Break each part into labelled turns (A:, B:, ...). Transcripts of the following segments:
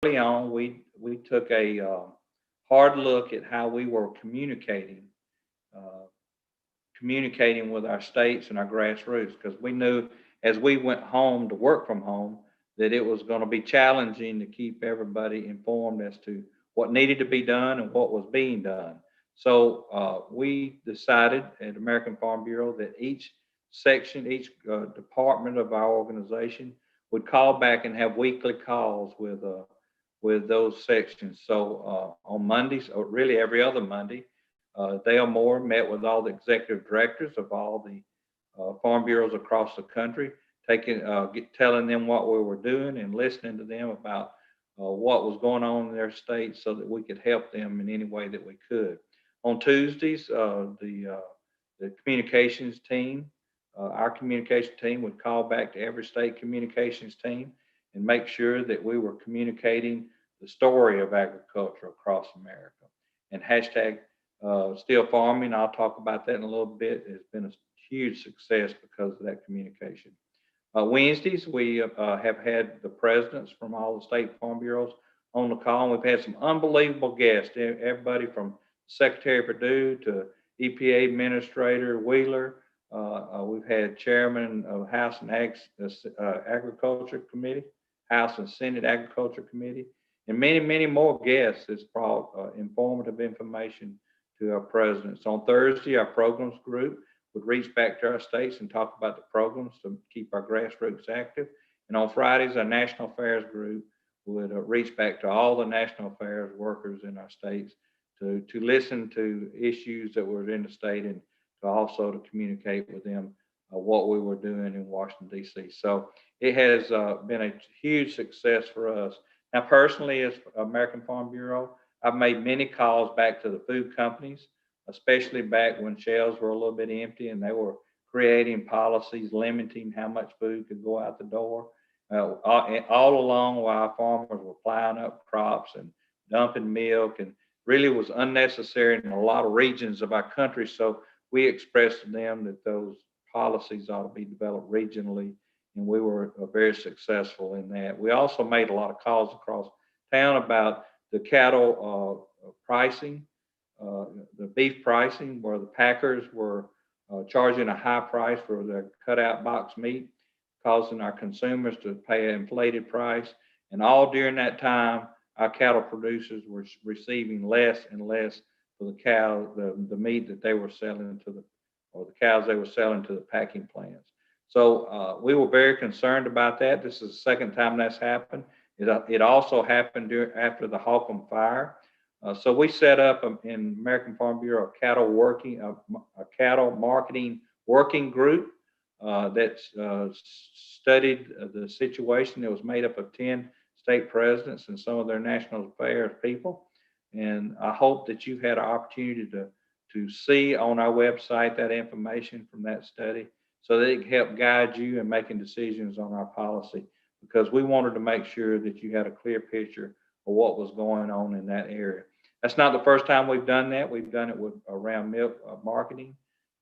A: early on, we took a hard look at how we were uh, communicating with our states and our grassroots, because we knew as we went home to work from home that it was going to be challenging to keep everybody informed as to what needed to be done and what was being done. So we decided at American Farm Bureau that each section, each department of our organization would call back and have weekly calls with those sections. So on Mondays, or really every other Monday, Dale Moore met with all the executive directors of all the farm bureaus across the country, telling them what we were doing and listening to them about what was going on in their state so that we could help them in any way that we could. On Tuesdays, the communications team, our communication team would call back to every state communications team and make sure that we were communicating the story of agriculture across America. And hashtag still farming, I'll talk about that in a little bit, has been a huge success because of that communication. Wednesdays, we have had the presidents from all the state farm bureaus on the call. And we've had some unbelievable guests, everybody from Secretary Perdue to EPA Administrator Wheeler. We've had Chairman of House and Agriculture Committee, House and Senate Agriculture Committee, and many, many more guests has brought informative information to our presidents. On Thursday, our programs group would reach back to our states and talk about the programs to keep our grassroots active. And on Fridays, our national affairs group would reach back to all the national affairs workers in our states to listen to issues that were in the state and to also to communicate with them what we were doing in Washington, D.C. So it has been a huge success for us. Now, personally, as American Farm Bureau, I've made many calls back to the food companies, especially back when shelves were a little bit empty and they were creating policies limiting how much food could go out the door. All along while our farmers were plowing up crops and dumping milk, and really was unnecessary in a lot of regions of our country. So we expressed to them that those policies ought to be developed regionally, and we were very successful in that. We also made a lot of calls across town about the cattle pricing, the beef pricing, where the packers were charging a high price for their cutout box meat, causing our consumers to pay an inflated price. And all during that time, our cattle producers were receiving less and less for the meat that they were selling or the cows they were selling to the packing plants. So we were very concerned about that. This is the second time that's happened. It also happened after the Holcomb fire. So we set up in American Farm Bureau a cattle marketing working group that studied the situation. It was made up of 10 state presidents and some of their national affairs people. And I hope that you've had an opportunity to see on our website that information from that study so that it can help guide you in making decisions on our policy, because we wanted to make sure that you had a clear picture of what was going on in that area. That's not the first time we've done that. We've done it around milk marketing,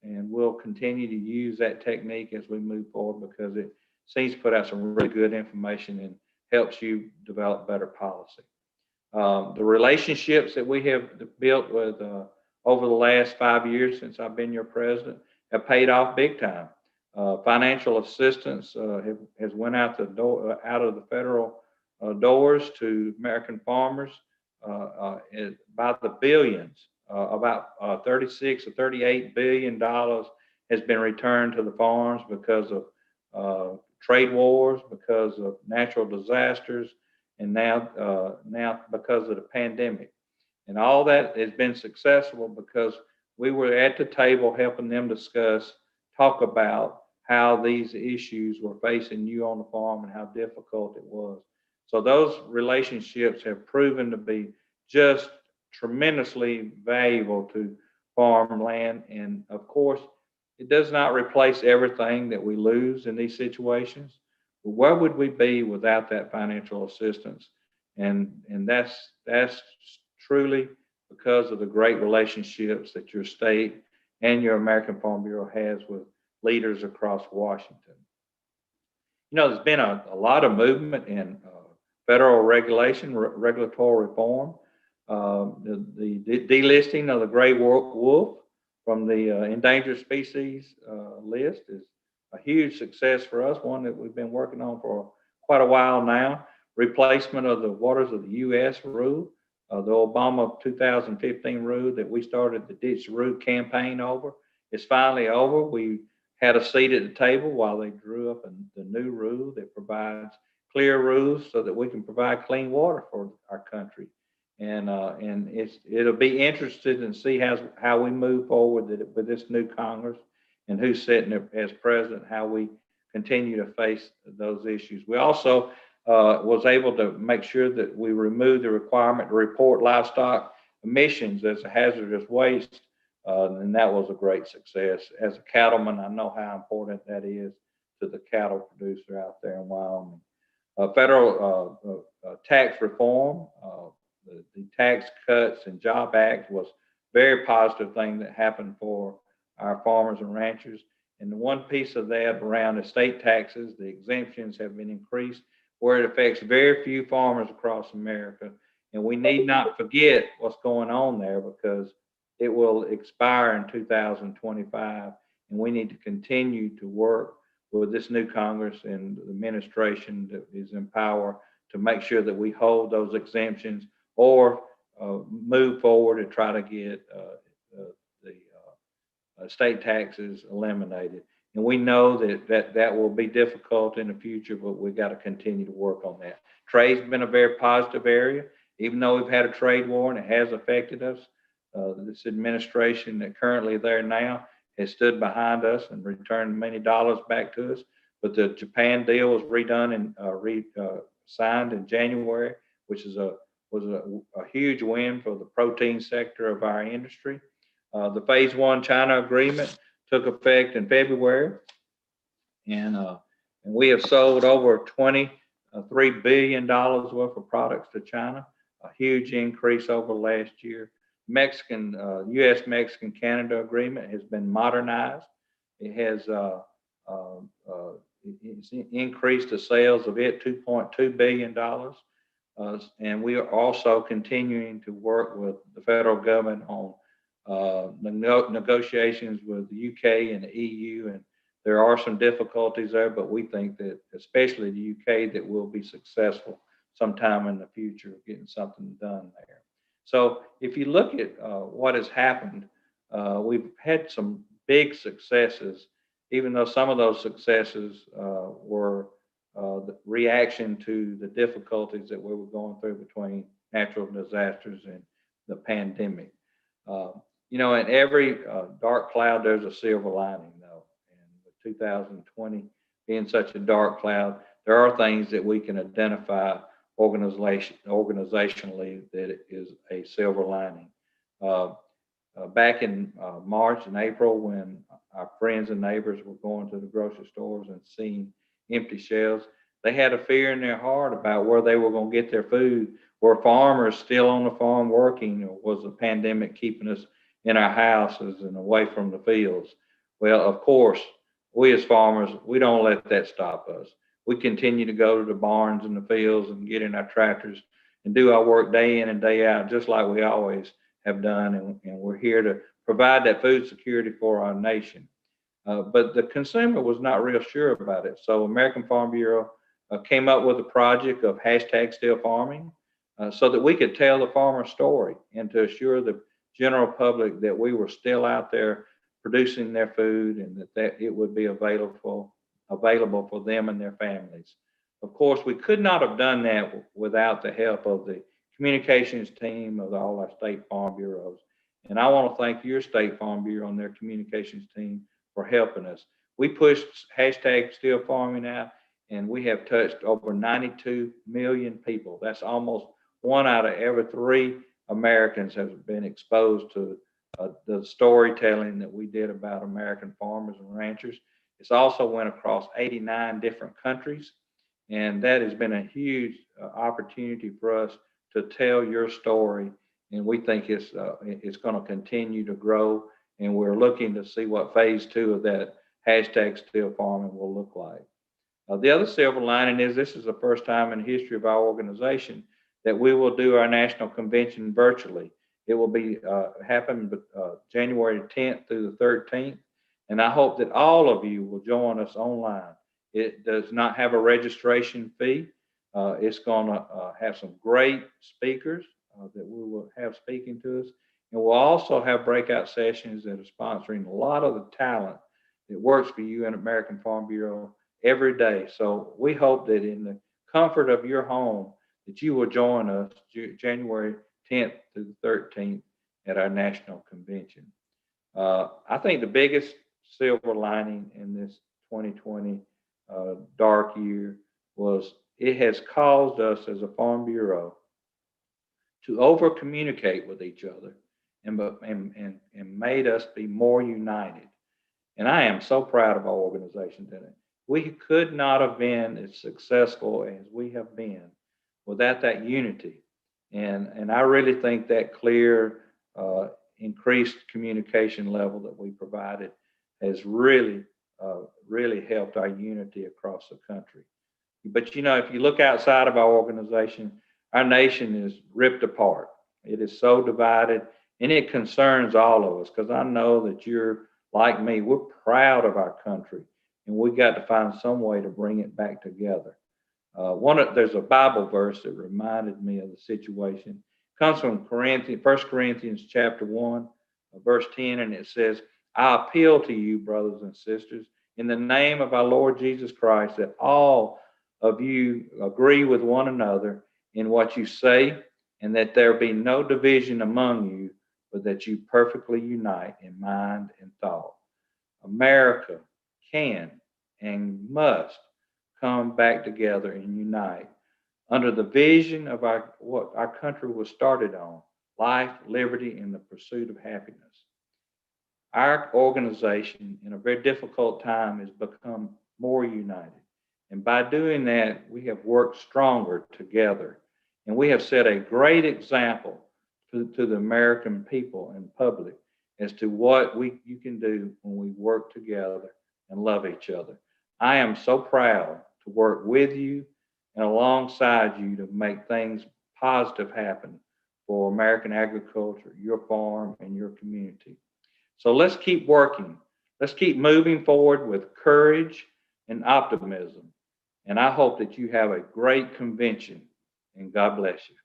A: and we'll continue to use that technique as we move forward because it seems to put out some really good information and helps you develop better policy. The relationships that we have built with over the last 5 years since I've been your president have paid off big time. Financial assistance has went out the door, out of the federal doors to American farmers by the billions. About 36 or 38 billion dollars has been returned to the farms because of trade wars, because of natural disasters, and now because of the pandemic. And all that has been successful because we were at the table helping them talk about how these issues were facing you on the farm and how difficult it was. So those relationships have proven to be just tremendously valuable to farmland. And of course, it does not replace everything that we lose in these situations. But where would we be without that financial assistance? And that's truly because of the great relationships that your state and your American Farm Bureau has with leaders across Washington. You know, there's been a lot of movement in federal regulatory reform, the delisting of the gray wolf from the endangered species list is a huge success for us, one that we've been working on for quite a while now. Replacement of the Waters of the U.S. rule, the Obama 2015 rule that we started the Ditch the Rule campaign over, is finally over. We had a seat at the table while they drew up the new rule that provides clear rules so that we can provide clean water for our country. And it'll be interesting to see how we move forward with this new Congress and who's sitting as president, how we continue to face those issues. We also was able to make sure that we remove the requirement to report livestock emissions as a hazardous waste, and that was a great success. As a cattleman, I know how important that is to the cattle producer out there in Wyoming. Federal tax reform, the Tax Cuts and Job Act was a very positive thing that happened for our farmers and ranchers. And the one piece of that around estate taxes, the exemptions have been increased where it affects very few farmers across America. And we need not forget what's going on there because it will expire in 2025. And we need to continue to work with this new Congress and the administration that is in power to make sure that we hold those exemptions or move forward and try to get the state taxes eliminated. And we know that will be difficult in the future, but we've got to continue to work on that. Trade's been a very positive area, even though we've had a trade war and it has affected us. This administration that currently there now has stood behind us and returned many dollars back to us. But the Japan deal was redone and signed in January, which was a huge win for the protein sector of our industry. The Phase 1 China agreement took effect in February, and we have sold over $23 billion worth of products to China, a huge increase over last year. U.S.-Mexican-Canada agreement has been modernized. It has it's increased the sales of it $2.2 billion. And we are also continuing to work with the federal government on negotiations with the UK and the EU. And there are some difficulties there, but we think that especially the UK that we'll be successful sometime in the future of getting something done there. So if you look at what has happened, we've had some big successes, even though some of those successes were the reaction to the difficulties that we were going through between natural disasters and the pandemic. In every dark cloud, there's a silver lining, though. And with 2020 being such a dark cloud, there are things that we can identify organizationally that is a silver lining. Back in March and April, when our friends and neighbors were going to the grocery stores and seeing empty shelves, they had a fear in their heart about where they were going to get their food. Were farmers still on the farm working, or was the pandemic keeping us in our houses and away from the fields? Well, of course, we as farmers, we don't let that stop us. We continue to go to the barns and the fields and get in our tractors and do our work day in and day out, just like we always have done. And we're here to provide that food security for our nation. But the consumer was not real sure about it. So American Farm Bureau came up with a project of #StillFarming so that we could tell the farmer story and to assure the general public that we were still out there producing their food and that it would be available for them and their families. Of course, we could not have done that without the help of the communications team of all our state farm bureaus. And I want to thank your state farm bureau and their communications team for helping us. We pushed #StillFarming out, and we have touched over 92 million people. That's almost 1 out of every 3 Americans have been exposed to the storytelling that we did about American farmers and ranchers. It's also went across 89 different countries, and that has been a huge opportunity for us to tell your story. And we think it's going to continue to grow, and we're looking to see what phase 2 of that #StillFarming will look like. The other silver lining is this is the first time in the history of our organization that we will do our national convention virtually. It will be happen January 10th through the 13th, and I hope that all of you will join us online. It does not have a registration fee. It's going to have some great speakers that we will have speaking to us, and we'll also have breakout sessions that are sponsoring a lot of the talent that works for you in American Farm Bureau every day. So we hope that in the comfort of your home that you will join us January 10th to the 13th at our national convention. I think the biggest silver lining in this 2020 dark year was it has caused us as a Farm Bureau to over communicate with each other and made us be more united. And I am so proud of our organization today. We could not have been as successful as we have been without that unity. And I really think that clear, increased communication level that we provided has really, really helped our unity across the country. But if you look outside of our organization, our nation is ripped apart. It is so divided, and it concerns all of us because I know that you're like me. We're proud of our country, and we got to find some way to bring it back together. There's a Bible verse that reminded me of the situation. It comes from 1 Corinthians chapter 1, verse 10, and it says, I appeal to you, brothers and sisters, in the name of our Lord Jesus Christ, that all of you agree with one another in what you say, and that there be no division among you, but that you perfectly unite in mind and thought. America can and must come back together and unite under the vision of what our country was started on: life, liberty, and the pursuit of happiness. Our organization, in a very difficult time, has become more united. And by doing that, we have worked stronger together. And we have set a great example to the American people and public as to what you can do when we work together and love each other. I am so proud to work with you and alongside you to make things positive happen for American agriculture, your farm, and your community. So let's keep working. Let's keep moving forward with courage and optimism. And I hope that you have a great convention, and God bless you.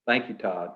A: Thank you, Todd.